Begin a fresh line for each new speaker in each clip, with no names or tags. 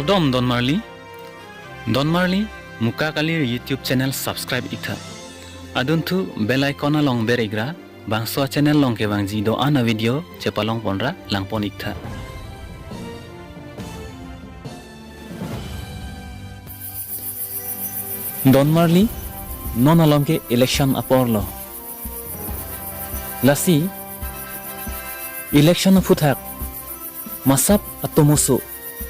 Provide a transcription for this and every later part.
Kodom Don Marley Muka Kalir YouTube channel subscribe itha aduntu bell icon along beregra bangso channel long ke bang jido ana video cepalong ponra langpon itha Don Marley non along ke election aporlo lasi election futhak masap atau musuh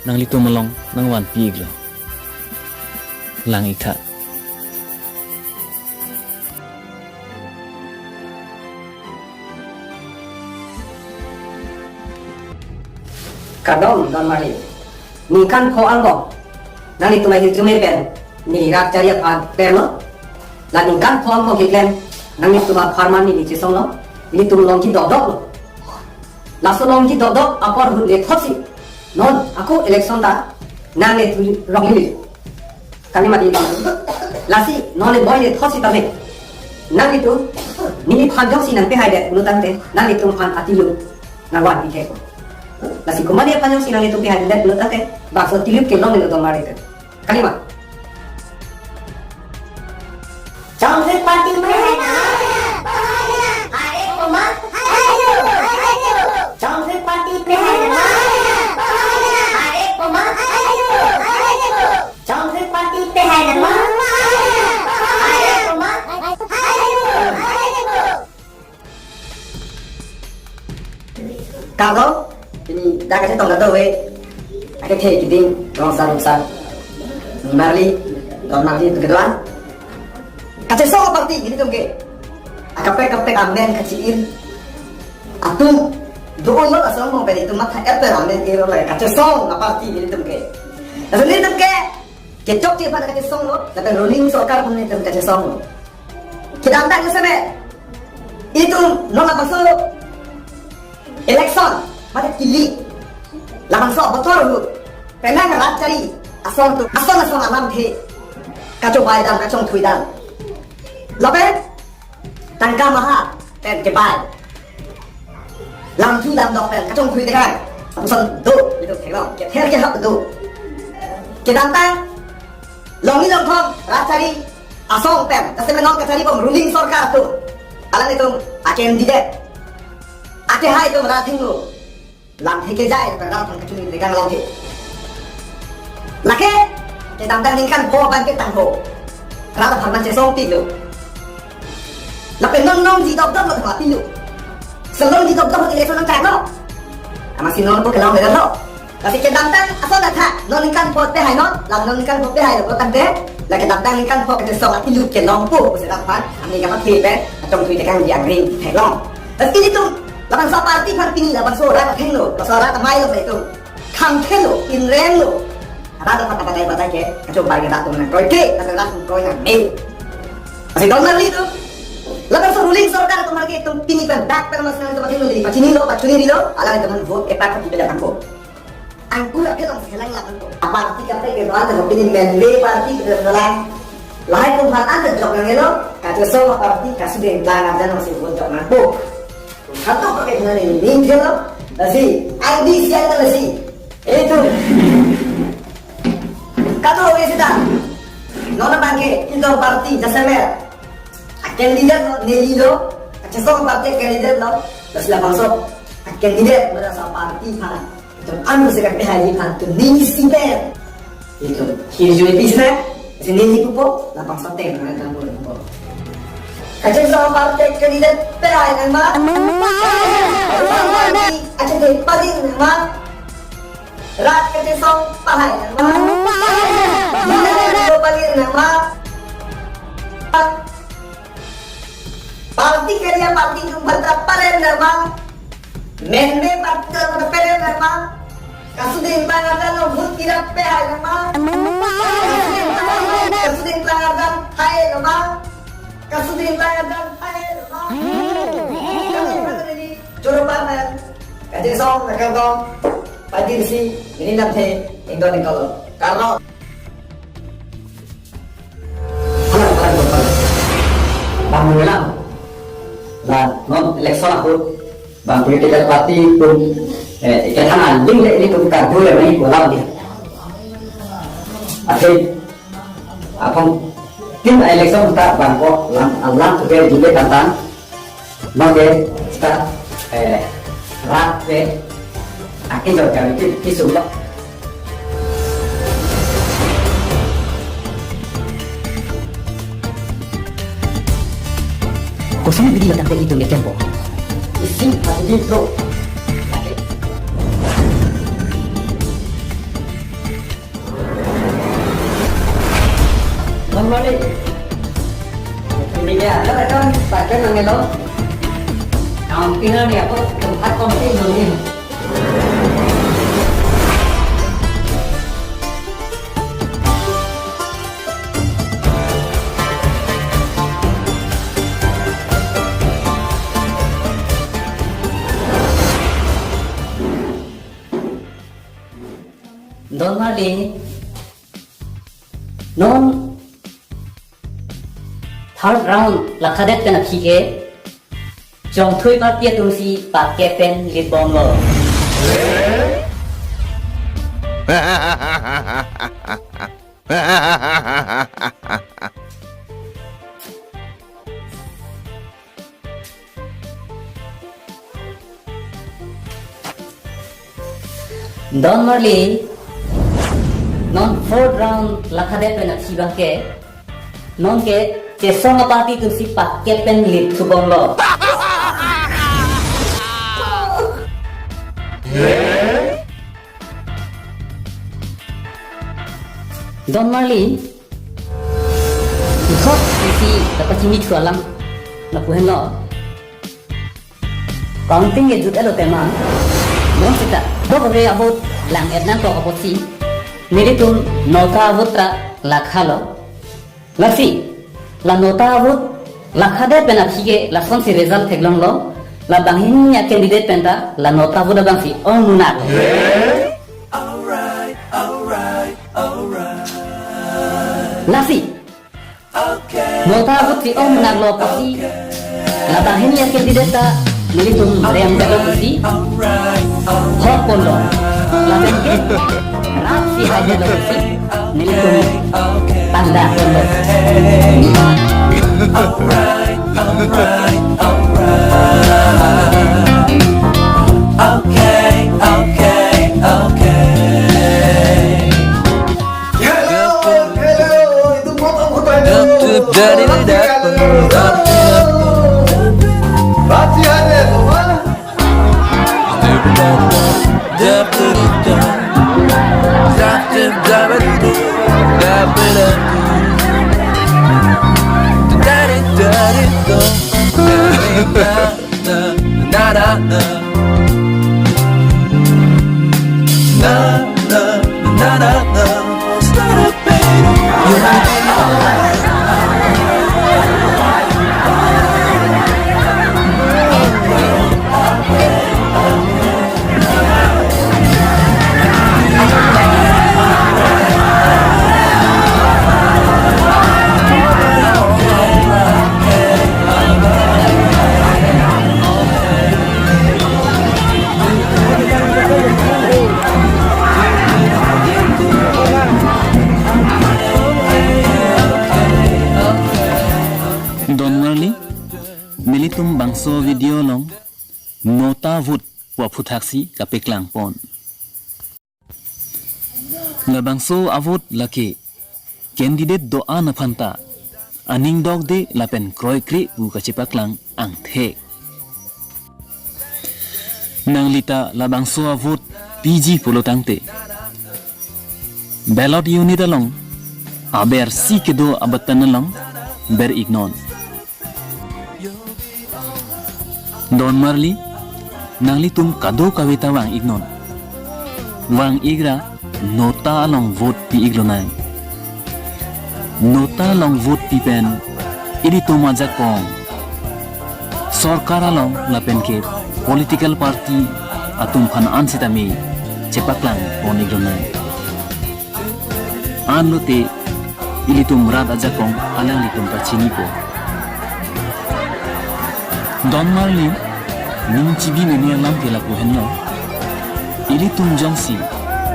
nang litu melong nang wan piglo lang itha
Kadom Don Marley ningkan ko anggo nang litu mai hitu pen ni rak cari apa perlo la ningkan ko anggo kiklem nang litu ma farman ni ci songlo ni tu long ki dodok la so long ki dodok apor hu le thosi non aku election da nang le rogli kalimat ini lasi non le boy le thosi tame nang itu ni phanjong si nang pe haide nutan te nang itu phan atilu nang wan ike lasi kumadi phanjong si nang itu pe haide nutan te bakso tilip ke long le Don Marley kalimat
Congress Party Merhana Hari Umat Ayo Congress Party Merhana Hari Umat Ayo Congress Party Merhana Hari Umat Ayo
kalau ini dah kasih tahu dah we ada cek kiting rongsan Marley Don Marley itu kedua kasih so parti gini tuh ke kape amen kecil atu doon lo asal mau beli itu mata apa amen itu lah kasih so parti gini tuh ke lalu ini tuh ke kecok dia pada kasih so lo tapi rolling sokar pun itu kasih so lo kita antar ke sana itu nona pasal election pada kili lawan so betul lo pernah ngerat cari asal alam the kacau bayar dan kacau tuidan Lope tangga maha pen kebai lam thu lam dok pen kacung kui dekai usan do itu thelo ke ther ke hak do ke dantang longi long thong rachari asong pen tase menong kachari bom ruling sarkar tu alang itu aken dide ate hai tu marathing lo lam theke jai ta dal thang kachung dekai long the lake ke dantang ningkan po ban ke tang ho rata pharman che song ti lo là phải nông gì đâu đâu mà thỏa tin được sờ nông gì đâu đâu thì lấy cho nó chạy đó mà xin nó có cái lòng này đó là vì cái đam tăng sao là thà nó liên can phốt thế hay nó là nó liên can phốt thế hay là có tăng thế là cái đam tăng liên can phốt cái song là tin được cái lòng phốt của sự đam phán anh ấy gặp thì đấy trong thời gian dạng riêng hay lòng là cái gì tung là bằng sao party phan pin là bằng số ra mà thêm nữa bằng số ra tầm mai luôn vậy tung khăng thêm nữa in ren nữa ra được mặt cái này cái trong bài cái đam tung này coi kệ là cái đam tung coi hàng đêm thì đó là lý do Laban sa ruling sarkar atau marga itong pinipan back para mas nang tumating lo dili pachinilo ala teman vote e pa tidak angko angko ke lang selang laban to apa tika pe ke doa de opinion men le parti ke dalam lahai kung hatan de jok nang elo ka so parti kasu de plan dan masih vote jok nang po hato pa ke nang ni jelo asi id siya ta si itu kato we sida nona bangke itu parti jasemer kandidat lo nelilo acha so parti kandidat lo terus la bangso kandidat pada sa parti phan dan anu se kan hari phan tu ni siber itu hijau bisna sini ni pupo la bangso te na dan bo acha so parti kandidat perai nang ma acha de padi nang ma rat ke so pahai nang ma ni padi nang ma parti kerja parti jumpa paren nama menme parti jumpa paren nama kasudin bangadan lo but kira pe hai nama kasudin bangadan hai nama kasudin bangadan hai nama coba man kaje song nakal dong pagi si ini nanti indon kalau karena bangunan là non election aku bang political party pun cái thằng nào nhưng lại đi cũng càng vui là mấy của lao đi Thì không tin election ta bằng có làm thực hiện những cái tán mà cái ta ra về cái giờ cái số đó. Kosong bili yang tak itu ni tempo. Isim ada pro. Normally, ini ya, ada kan pakai yang lo. Yang tinggal ni apa tempat komedi ni. Normally, non third round lakadet pen apike jong thui par tia tumsi pakke pen lit bom lo. Normally, non fourth round lakadet pen apike non ke Cesong apa itu si pakai pen lit subong lo. Don Marley, ikut si dapat cimi cualang, nak puhen lo. Counting itu elo tema, non kita. Bokore abot lang etnan ko abot si, nilitun nota abotra lakhalo, lasi. La nota avut la khade pena phige la son si result theglong lo la banghin ya candidate penta la nota avut bang si on nunat alright lasi nota avut si on nunat lo pasi la banghin ya candidate ta nilitum rem belo pasi hot polo la banghin rafi haja lo pasi nilitum panda polo.
Alright. Okay. Hello, itu motor latihannya kemana?
Militum bangso video long nota vut wa phutaksi kapeklang pon nga bangso avut lake candidate do ana phanta aning dog de lapen kroi kri bu kachipaklang ang the nang lita la bangso avut PG pulotangte ballot unit along aber si kedo abatan along ber ignon Don Marley nangli tum kado kawita wang ignon wang igra nota long vote pi iglonai nota long vote pi pen iri tum aja kong sarkar long lapen ke political party atum phan ansitami cepaklang pon iglonai anlote iri tum rat aja kong alang litum pachini ko Don Marley ning chibi neni alam kela ko henno ili tum jongsi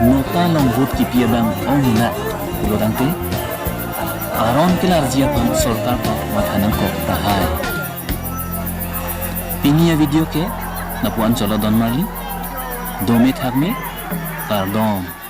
nota long vote ki pia bang ong hina kulodangte aron kelar jiapon sorkar ko mathanang ko tahai pinia video ke napuan cholo don marli dome thakme pardon